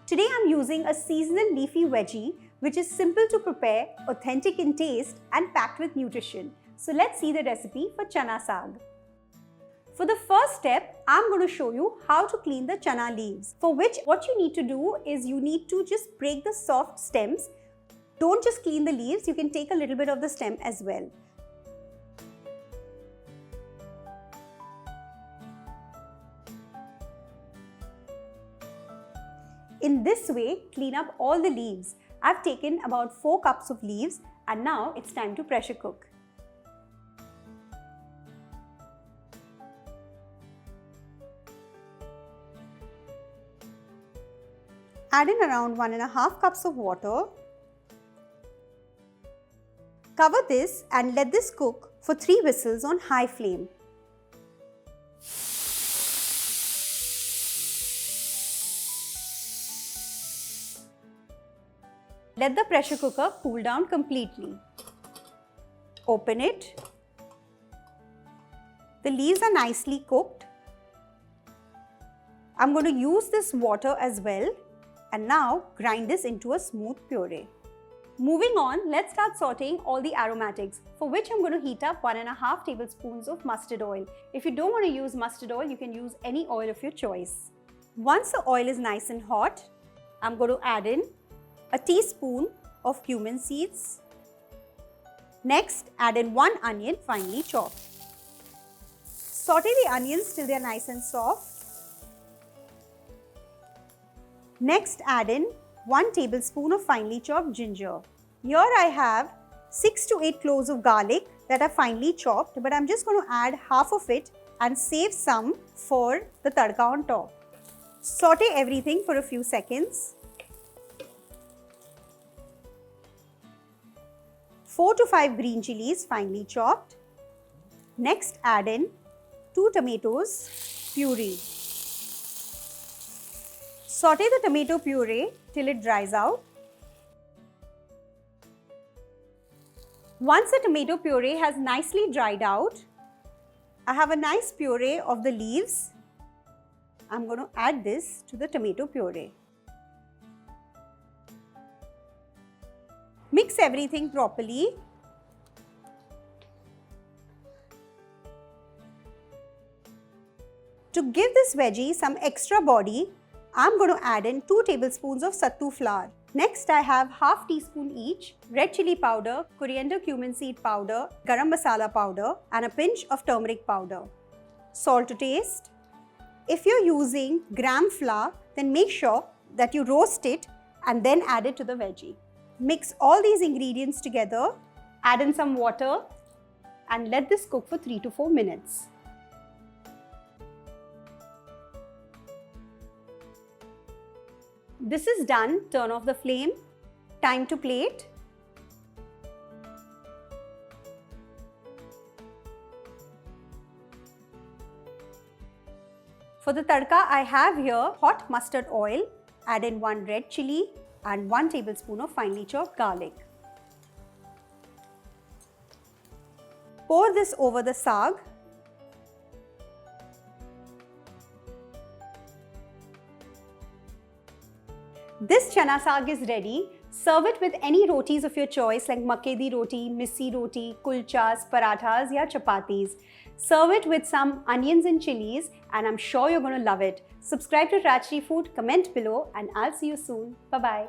Today I'm using a seasonal leafy veggie which is simple to prepare, authentic in taste and packed with nutrition. So let's see the recipe for chana saag. For the first step, I'm going to show you how to clean the chana leaves. For which what you need to do is you need to just break the soft stems. Don't just clean the leaves, you can take a little bit of the stem as well. In this way, clean up all the leaves. I've taken about 4 cups of leaves and now it's time to pressure cook. Add in around 1.5 cups of water. Cover this and let this cook for 3 whistles on high flame. Let the pressure cooker cool down completely. Open it. The leaves are nicely cooked. I'm going to use this water as well and now grind this into a smooth puree. Moving on, let's start sauteing all the aromatics, for which I'm going to heat up 1.5 tablespoons of mustard oil. If you don't want to use mustard oil, you can use any oil of your choice. Once the oil is nice and hot, I'm going to add in a teaspoon of cumin seeds. Next, add in 1 onion finely chopped. Saute the onions till they are nice and soft. Next, add in 1 tablespoon of finely chopped ginger. Here I have 6 to 8 cloves of garlic that are finely chopped, but I'm just going to add half of it and save some for the tadka on top. Saute everything for a few seconds. 4 to 5 green chilies finely chopped. Next, add in 2 tomatoes puree. Saute the tomato puree till it dries out. Once the tomato puree has nicely dried out, I have a nice puree of the leaves. I'm going to add this to the tomato puree. Mix everything properly. To give this veggie some extra body, I'm going to add in 2 tablespoons of sattu flour. Next, I have half teaspoon each red chili powder, coriander cumin seed powder, garam masala powder and a pinch of turmeric powder. Salt to taste. If you're using gram flour, then make sure that you roast it and then add it to the veggie. Mix all these ingredients together, add in some water and let this cook for 3 to 4 minutes. This is done. Turn off the flame. Time to plate. For the tadka, I have here hot mustard oil. Add in 1 red chili and 1 tablespoon of finely chopped garlic. Pour this over the saag. This chana saag is ready. Serve it with any rotis of your choice like makke di roti, missi roti, kulchas, parathas ya chapatis. Serve it with some onions and chilies and I'm sure you're going to love it. Subscribe to Rajshri Food, comment below and I'll see you soon. Bye-bye.